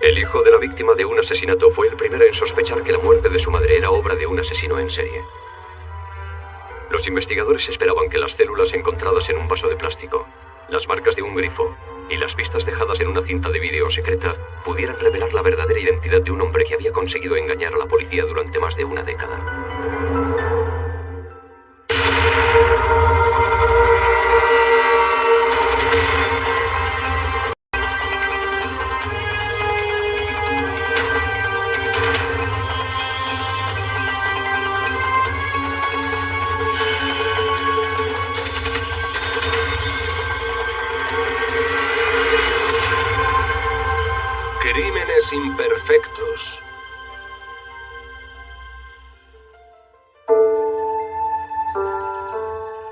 El hijo de la víctima de un asesinato fue el primero en sospechar que la muerte de su madre era obra de un asesino en serie. Los investigadores esperaban que las células encontradas en un vaso de plástico, las marcas de un grifo y las pistas dejadas en una cinta de vídeo secreta pudieran revelar la verdadera identidad de un hombre que había conseguido engañar a la policía durante más de una década. Crímenes imperfectos.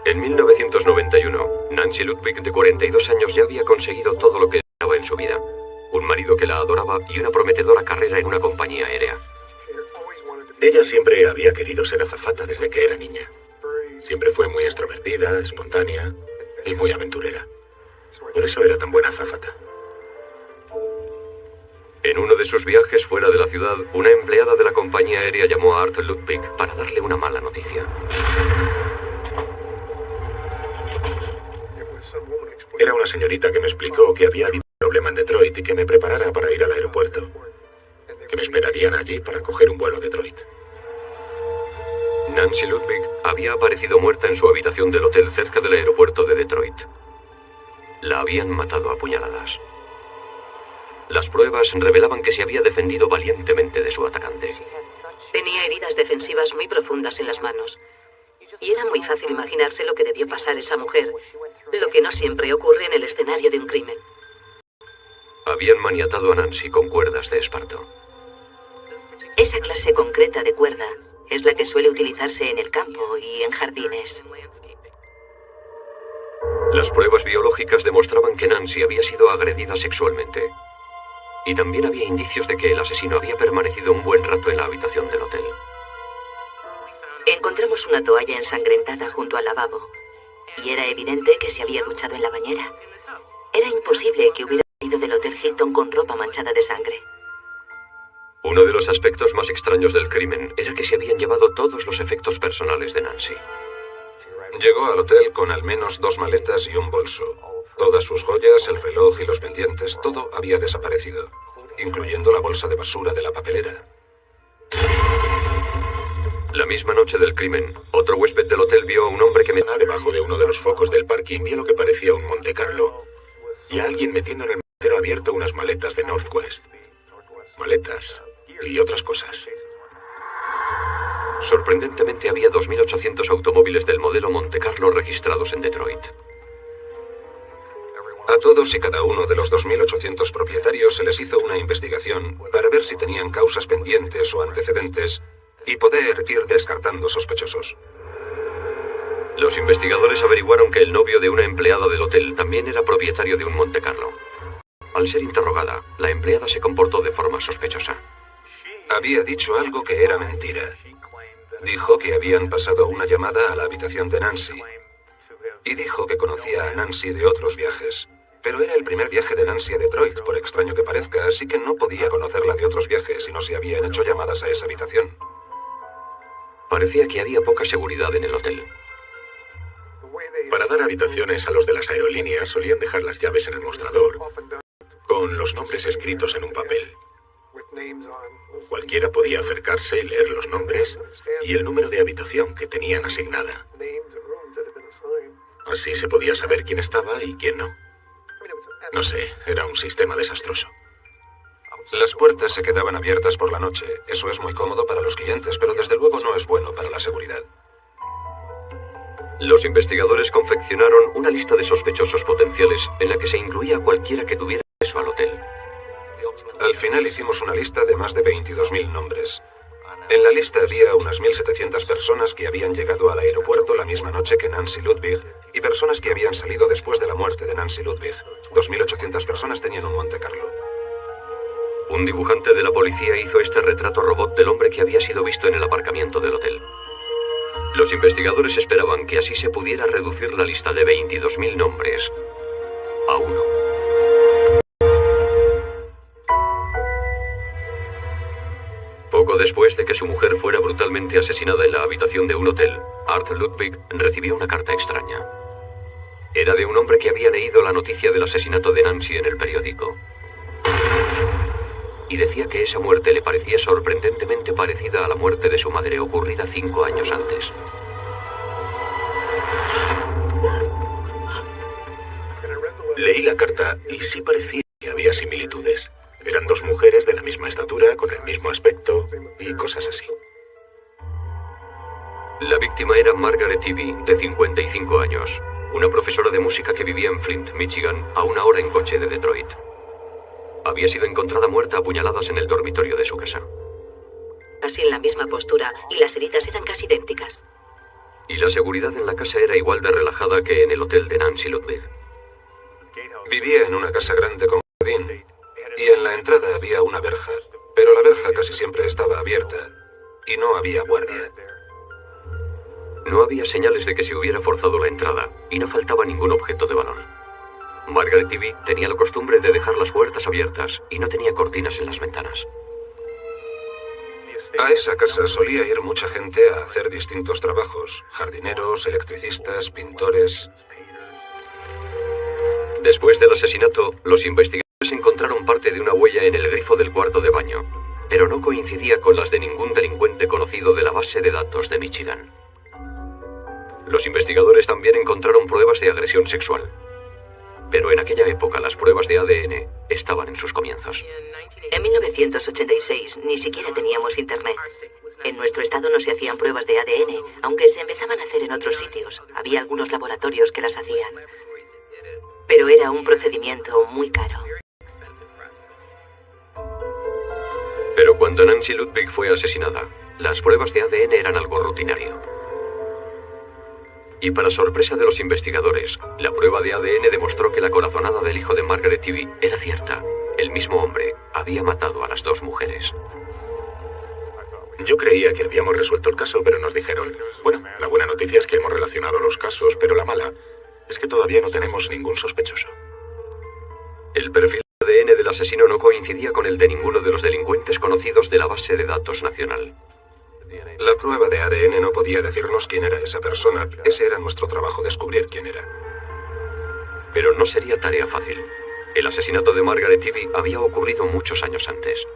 En 1991, Nancy Ludwig, de 42 años, ya había conseguido todo lo que esperaba en su vida. Un marido que la adoraba y una prometedora carrera en una compañía aérea. Ella siempre había querido ser azafata desde que era niña. Siempre fue muy extrovertida, espontánea y muy aventurera. Por eso era tan buena azafata. En uno de sus viajes fuera de la ciudad, una empleada de la compañía aérea llamó a Art Ludwig para darle una mala noticia. Era una señorita que me explicó que había habido un problema en Detroit y que me preparara para ir al aeropuerto. Que me esperarían allí para coger un vuelo a Detroit. Nancy Ludwig había aparecido muerta en su habitación del hotel cerca del aeropuerto de Detroit. La habían matado a puñaladas. Las pruebas revelaban que se había defendido valientemente de su atacante. Tenía heridas defensivas muy profundas en las manos. Y era muy fácil imaginarse lo que debió pasar esa mujer, lo que no siempre ocurre en el escenario de un crimen. Habían maniatado a Nancy con cuerdas de esparto. Esa clase concreta de cuerda es la que suele utilizarse en el campo y en jardines. Las pruebas biológicas demostraban que Nancy había sido agredida sexualmente. Y también había indicios de que el asesino había permanecido un buen rato en la habitación del hotel. Encontramos una toalla ensangrentada junto al lavabo. Y era evidente que se había duchado en la bañera. Era imposible que hubiera salido del Hotel Hilton con ropa manchada de sangre. Uno de los aspectos más extraños del crimen era que se habían llevado todos los efectos personales de Nancy. Llegó al hotel con al menos 2 maletas y un bolso. Todas sus joyas, el reloj y los pendientes, todo había desaparecido, incluyendo la bolsa de basura de la papelera. La misma noche del crimen, otro huésped del hotel vio a un hombre que debajo de uno de los focos del parking vio lo que parecía un Monte Carlo y a alguien metiendo en el maletero abierto unas maletas de Northwest. Maletas y otras cosas. Sorprendentemente había 2.800 automóviles del modelo Monte Carlo registrados en Detroit. A todos y cada uno de los 2.800 propietarios se les hizo una investigación para ver si tenían causas pendientes o antecedentes y poder ir descartando sospechosos. Los investigadores averiguaron que el novio de una empleada del hotel también era propietario de un Monte Carlo. Al ser interrogada, la empleada se comportó de forma sospechosa. Había dicho algo que era mentira. Dijo que habían pasado una llamada a la habitación de Nancy. Y dijo que conocía a Nancy de otros viajes. Pero era el primer viaje de Nancy a Detroit, por extraño que parezca, así que no podía conocerla de otros viajes y no se habían hecho llamadas a esa habitación. Parecía que había poca seguridad en el hotel. Para dar habitaciones a los de las aerolíneas solían dejar las llaves en el mostrador, con los nombres escritos en un papel. Cualquiera podía acercarse y leer los nombres y el número de habitación que tenían asignada. Así se podía saber quién estaba y quién no. No sé, era un sistema desastroso. Las puertas se quedaban abiertas por la noche. Eso es muy cómodo para los clientes, pero desde luego no es bueno para la seguridad. Los investigadores confeccionaron una lista de sospechosos potenciales en la que se incluía a cualquiera que tuviera acceso al hotel. Al final hicimos una lista de más de 22.000 nombres. En la lista había unas 1.700 personas que habían llegado al aeropuerto la misma noche que Nancy Ludwig y personas que habían salido después de la muerte de Nancy Ludwig. 2.800 personas tenían un Monte Carlo. Un dibujante de la policía hizo este retrato robot del hombre que había sido visto en el aparcamiento del hotel. Los investigadores esperaban que así se pudiera reducir la lista de 22.000 nombres a 1. Poco después de que su mujer fuera brutalmente asesinada en la habitación de un hotel, Art Ludwig recibió una carta extraña. Era de un hombre que había leído la noticia del asesinato de Nancy en el periódico. Y decía que esa muerte le parecía sorprendentemente parecida a la muerte de su madre ocurrida 5 años antes. Leí la carta y sí parecía que había similitudes. Eran dos mujeres de la misma estatura, con el mismo aspecto y cosas así. La víctima era Margaret Ivy, de 55 años, una profesora de música que vivía en Flint, Michigan, a 1 hora en coche de Detroit. Había sido encontrada muerta a puñaladas en el dormitorio de su casa. Casi en la misma postura, y las heridas eran casi idénticas. Y la seguridad en la casa era igual de relajada que en el hotel de Nancy Ludwig. Vivía en una casa grande con jardín, y en la entrada había una verja, pero la verja casi siempre estaba abierta, y no había guardia. No había señales de que se hubiera forzado la entrada, y no faltaba ningún objeto de valor. Margaret Ivy tenía la costumbre de dejar las puertas abiertas, y no tenía cortinas en las ventanas. A esa casa solía ir mucha gente a hacer distintos trabajos: jardineros, electricistas, pintores. Después del asesinato, los investigadores encontraron parte de una huella en el grifo del cuarto de baño, pero no coincidía con las de ningún delincuente conocido de la base de datos de Michigan. Los investigadores también encontraron pruebas de agresión sexual, pero en aquella época las pruebas de ADN estaban en sus comienzos. En 1986 ni siquiera teníamos internet. En nuestro estado no se hacían pruebas de ADN, aunque se empezaban a hacer en otros sitios. Había algunos laboratorios que las hacían. Pero era un procedimiento muy caro. Pero cuando Nancy Ludwig fue asesinada, las pruebas de ADN eran algo rutinario. Y para sorpresa de los investigadores, la prueba de ADN demostró que la corazonada del hijo de Margaret Ivy era cierta. El mismo hombre había matado a las 2 mujeres. Yo creía que habíamos resuelto el caso, pero nos dijeron: bueno, la buena noticia es que hemos relacionado los casos, pero la mala es que todavía no tenemos ningún sospechoso. El perfil de ADN del asesino no coincidía con el de ninguno de los delincuentes conocidos de la base de datos nacional. La prueba de ADN no podía decirnos quién era esa persona. Ese era nuestro trabajo, descubrir quién era. Pero no sería tarea fácil. El asesinato de Margaret Ivy había ocurrido muchos años antes.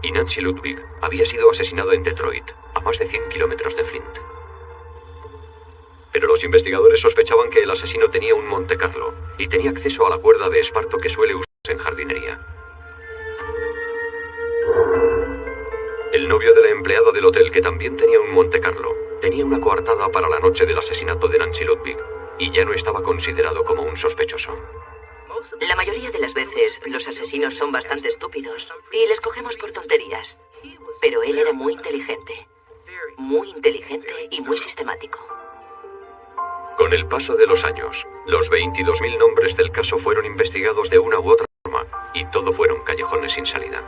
Y Nancy Ludwig había sido asesinada en Detroit, a más de 100 kilómetros de Flint. Pero los investigadores sospechaban que el asesino tenía un Monte Carlo y tenía acceso a la cuerda de esparto que suele usarse en jardinería. El novio de la empleada del hotel, que también tenía un Monte Carlo, tenía una coartada para la noche del asesinato de Nancy Ludwig y ya no estaba considerado como un sospechoso. La mayoría de las veces los asesinos son bastante estúpidos y les cogemos por tonterías. Pero él era muy inteligente y muy sistemático. Con el paso de los años, los 22.000 nombres del caso fueron investigados de una u otra forma y todo fueron callejones sin salida.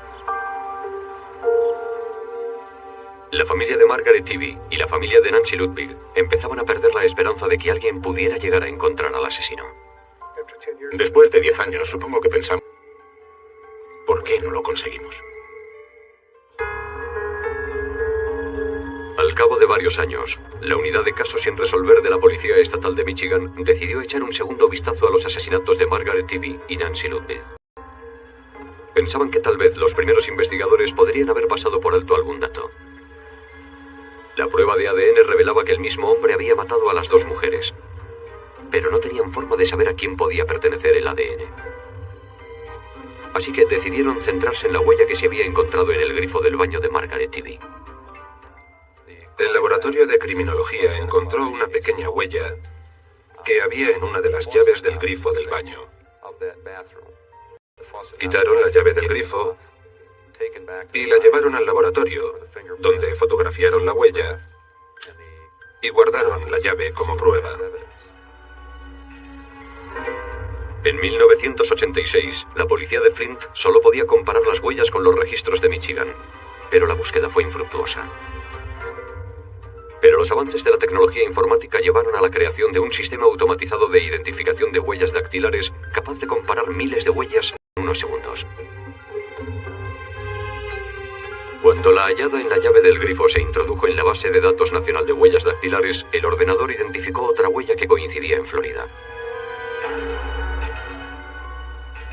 La familia de Margaret Ivy y la familia de Nancy Ludwig empezaban a perder la esperanza de que alguien pudiera llegar a encontrar al asesino. Después de 10 años, supongo que pensamos: ¿por qué no lo conseguimos? Al cabo de varios años, la unidad de casos sin resolver de la Policía Estatal de Michigan decidió echar un segundo vistazo a los asesinatos de Margaret Ivy y Nancy Ludwig. Pensaban que tal vez los primeros investigadores podrían haber pasado por alto algún dato. La prueba de ADN revelaba que el mismo hombre había matado a las 2 mujeres, pero no tenían forma de saber a quién podía pertenecer el ADN. Así que decidieron centrarse en la huella que se había encontrado en el grifo del baño de Margaret Ivy. El laboratorio de criminología encontró una pequeña huella que había en una de las llaves del grifo del baño. Quitaron la llave del grifo y la llevaron al laboratorio, donde fotografiaron la huella y guardaron la llave como prueba. En 1986, la policía de Flint solo podía comparar las huellas con los registros de Michigan, pero la búsqueda fue infructuosa. Pero los avances de la tecnología informática llevaron a la creación de un sistema automatizado de identificación de huellas dactilares capaz de comparar miles de huellas en unos segundos. Cuando la hallada en la llave del grifo se introdujo en la base de datos nacional de huellas dactilares, el ordenador identificó otra huella que coincidía en Florida.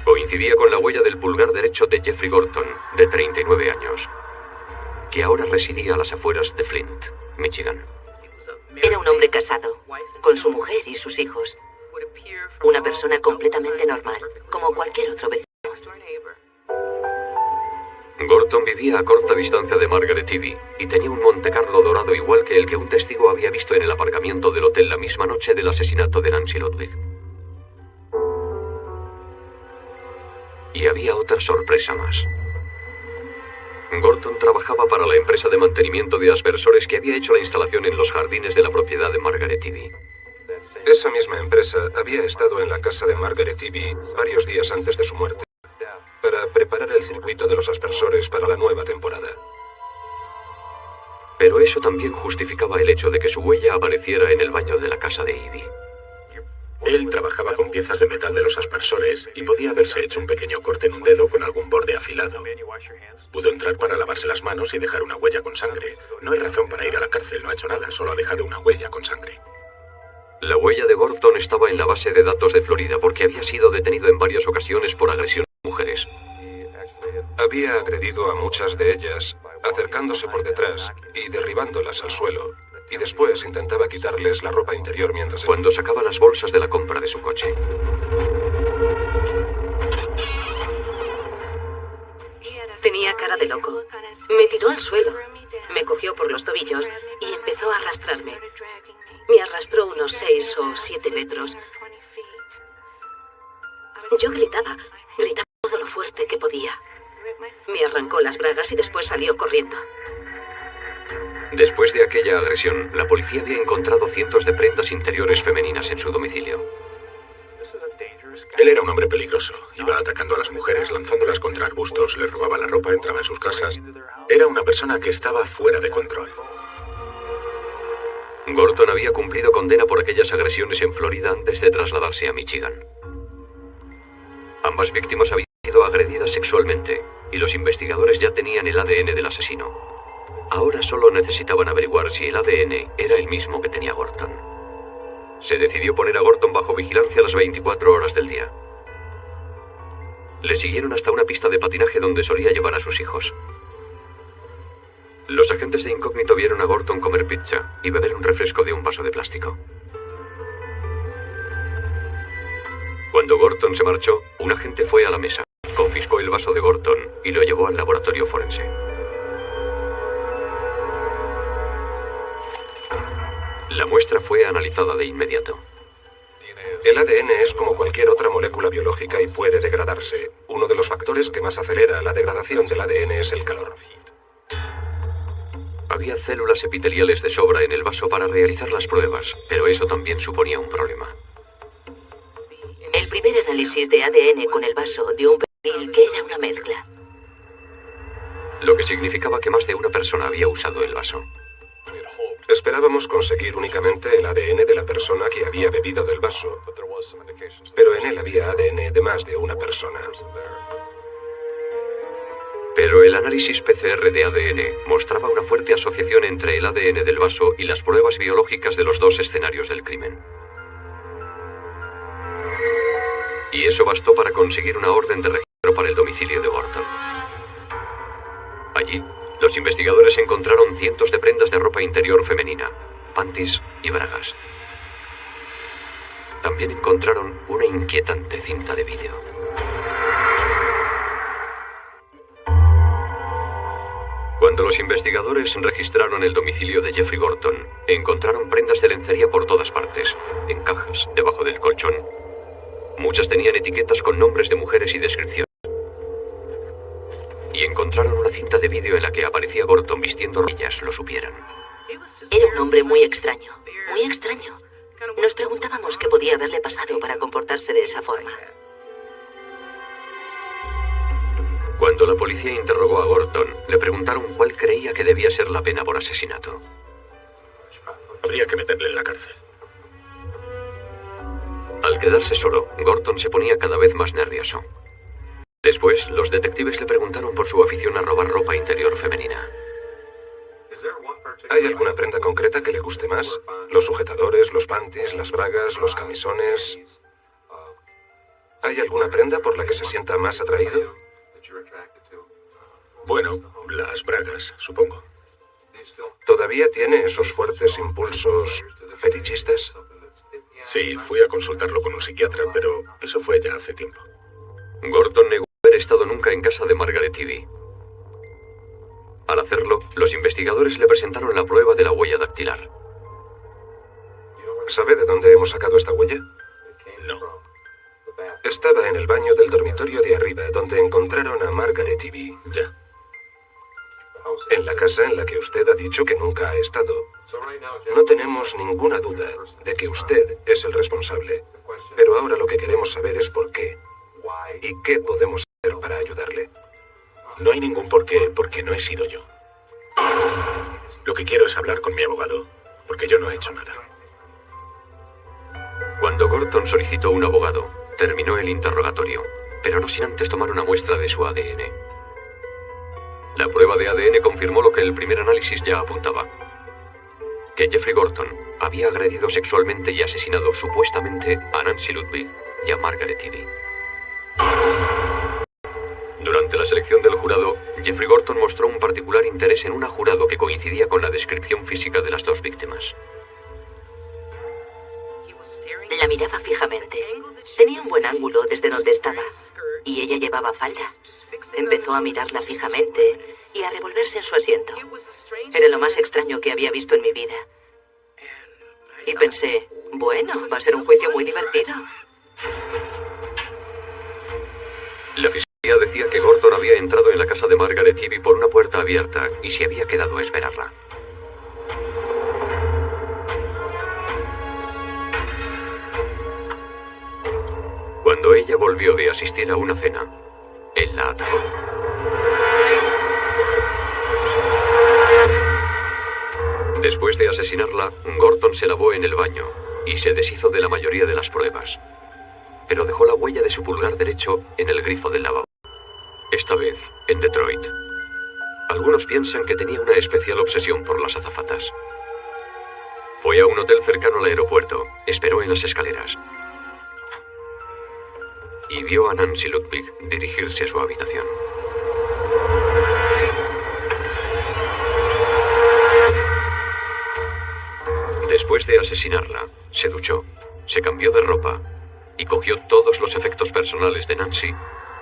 Coincidía con la huella del pulgar derecho de Jeffrey Gorton, de 39 años, que ahora residía a las afueras de Flint, Michigan. Era un hombre casado, con su mujer y sus hijos. Una persona completamente normal, como cualquier otro vecino. Gorton vivía a corta distancia de Margaret Ivy y tenía un Montecarlo dorado igual que el que un testigo había visto en el aparcamiento del hotel la misma noche del asesinato de Nancy Ludwig. Y había otra sorpresa más. Gorton trabajaba para la empresa de mantenimiento de aspersores que había hecho la instalación en los jardines de la propiedad de Margaret Ivy. Esa misma empresa había estado en la casa de Margaret Ivy varios días antes de su muerte, para preparar el circuito de los aspersores para la nueva temporada. Pero eso también justificaba el hecho de que su huella apareciera en el baño de la casa de Ivy. Él trabajaba con piezas de metal de los aspersores y podía haberse hecho un pequeño corte en un dedo con algún borde afilado. Pudo entrar para lavarse las manos y dejar una huella con sangre. No hay razón para ir a la cárcel, no ha hecho nada, solo ha dejado una huella con sangre. La huella de Gorton estaba en la base de datos de Florida porque había sido detenido en varias ocasiones por agresión a mujeres. Había agredido a muchas de ellas, acercándose por detrás y derribándolas al suelo, y después intentaba quitarles la ropa interior mientras... Cuando sacaba las bolsas de la compra de su coche. Tenía cara de loco. Me tiró al suelo, me cogió por los tobillos y empezó a arrastrarme. Me arrastró unos 6 o 7 metros. Yo gritaba todo lo fuerte que podía. Me arrancó las bragas y después salió corriendo. Después de aquella agresión, la policía había encontrado cientos de prendas interiores femeninas en su domicilio. Él era un hombre peligroso. Iba atacando a las mujeres, lanzándolas contra arbustos, les robaba la ropa, entraba en sus casas. Era una persona que estaba fuera de control. Gorton había cumplido condena por aquellas agresiones en Florida antes de trasladarse a Michigan. Ambas víctimas habían sido agredidas sexualmente y los investigadores ya tenían el ADN del asesino. Ahora solo necesitaban averiguar si el ADN era el mismo que tenía Gorton. Se decidió poner a Gorton bajo vigilancia las 24 horas del día. Le siguieron hasta una pista de patinaje donde solía llevar a sus hijos. Los agentes de incógnito vieron a Gorton comer pizza y beber un refresco de un vaso de plástico. Cuando Gorton se marchó, un agente fue a la mesa, confiscó el vaso de Gorton y lo llevó al laboratorio forense. La muestra fue analizada de inmediato. El ADN es como cualquier otra molécula biológica y puede degradarse. Uno de los factores que más acelera la degradación del ADN es el calor. Había células epiteliales de sobra en el vaso para realizar las pruebas, pero eso también suponía un problema. El primer análisis de ADN con el vaso dio un perfil que era una mezcla. Lo que significaba que más de una persona había usado el vaso. Esperábamos conseguir únicamente el ADN de la persona que había bebido del vaso, pero en él había ADN de más de una persona. Pero el análisis PCR de ADN mostraba una fuerte asociación entre el ADN del vaso y las pruebas biológicas de los dos escenarios del crimen. Y eso bastó para conseguir una orden de registro para el domicilio de Gorton. Allí, los investigadores encontraron cientos de prendas de ropa interior femenina, panties y bragas. También encontraron una inquietante cinta de vídeo. Cuando los investigadores registraron el domicilio de Jeffrey Gorton, encontraron prendas de lencería por todas partes, en cajas, debajo del colchón. Muchas tenían etiquetas con nombres de mujeres y descripciones. Y encontraron una cinta de vídeo en la que aparecía Gorton vistiendo ropa. Ellas lo supieran. Era un hombre muy extraño, muy extraño. Nos preguntábamos qué podía haberle pasado para comportarse de esa forma. Cuando la policía interrogó a Gorton, le preguntaron cuál creía que debía ser la pena por asesinato. Habría que meterle en la cárcel. Al quedarse solo, Gorton se ponía cada vez más nervioso. Después, los detectives le preguntaron por su afición a robar ropa interior femenina. ¿Hay alguna prenda concreta que le guste más? ¿Los sujetadores, los panties, las bragas, los camisones? ¿Hay alguna prenda por la que se sienta más atraído? Bueno, las bragas, supongo. ¿Todavía tiene esos fuertes impulsos fetichistas? Sí, fui a consultarlo con un psiquiatra, pero eso fue ya hace tiempo. Gordon negó haber estado nunca en casa de Margaret Ivy. Al hacerlo, los investigadores le presentaron la prueba de la huella dactilar. ¿Sabe de dónde hemos sacado esta huella? No. Estaba en el baño del dormitorio de arriba, donde encontraron a Margaret Ivy. Ya. En la casa en la que usted ha dicho que nunca ha estado. No tenemos ninguna duda de que usted es el responsable. Pero ahora lo que queremos saber es por qué. ¿Y qué podemos hacer para ayudarle? No hay ningún porqué, porque no he sido yo. Lo que quiero es hablar con mi abogado, porque yo no he hecho nada. Cuando Gordon solicitó un abogado, terminó el interrogatorio, pero no sin antes tomar una muestra de su ADN. La prueba de ADN confirmó lo que el primer análisis ya apuntaba: que Jeffrey Gordon había agredido sexualmente y asesinado supuestamente a Nancy Ludwig y a Margaret Ivy. Durante la selección del jurado, Jeffrey Gordon mostró un particular interés en una jurado que coincidía con la descripción física de las dos víctimas. La miraba fijamente. Tenía un buen ángulo desde donde estaba. Y ella llevaba falda. Empezó a mirarla fijamente y a revolverse en su asiento. Era lo más extraño que había visto en mi vida. Y pensé, bueno, va a ser un juicio muy divertido. La fiscalía decía que Gordon había entrado en la casa de Margaret Ivy por una puerta abierta y se había quedado a esperarla. Cuando ella volvió de asistir a una cena, él la atacó. Después de asesinarla, Gordon se lavó en el baño y se deshizo de la mayoría de las pruebas, pero dejó la huella de su pulgar derecho en el grifo del lavabo. Esta vez, en Detroit. Algunos piensan que tenía una especial obsesión por las azafatas. Fue a un hotel cercano al aeropuerto, esperó en las escaleras y vio a Nancy Ludwig dirigirse a su habitación. Después de asesinarla, se duchó, se cambió de ropa y cogió todos los efectos personales de Nancy,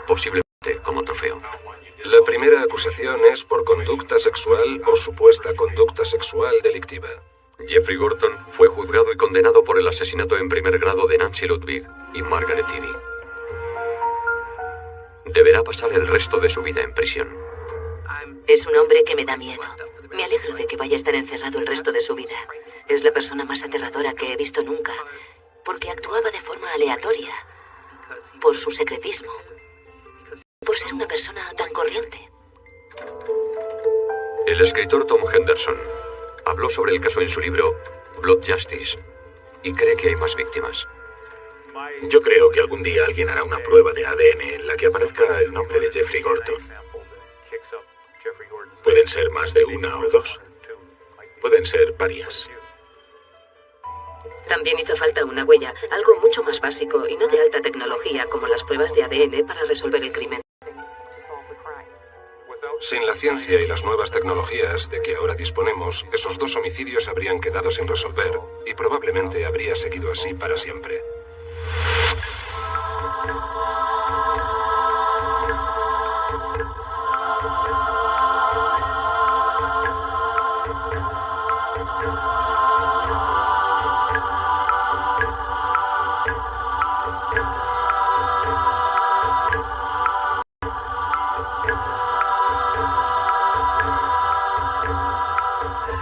posiblemente como trofeo. La primera acusación es por conducta sexual o supuesta conducta sexual delictiva. Jeffrey Gordon fue juzgado y condenado por el asesinato en primer grado de Nancy Ludwig y Margaret Ivy. Deberá pasar el resto de su vida en prisión. Es un hombre que me da miedo. Me alegro de que vaya a estar encerrado el resto de su vida. Es la persona más aterradora que he visto nunca, porque actuaba de forma aleatoria, por su secretismo, por ser una persona tan corriente. El escritor Tom Henderson habló sobre el caso en su libro Blood Justice y cree que hay más víctimas. Yo creo que algún día alguien hará una prueba de ADN en la que aparezca el nombre de Jeffrey Gordon. Pueden ser más de una o dos. Pueden ser varias. También hizo falta una huella, algo mucho más básico y no de alta tecnología como las pruebas de ADN para resolver el crimen. Sin la ciencia y las nuevas tecnologías de que ahora disponemos, esos dos homicidios habrían quedado sin resolver y probablemente habría seguido así para siempre.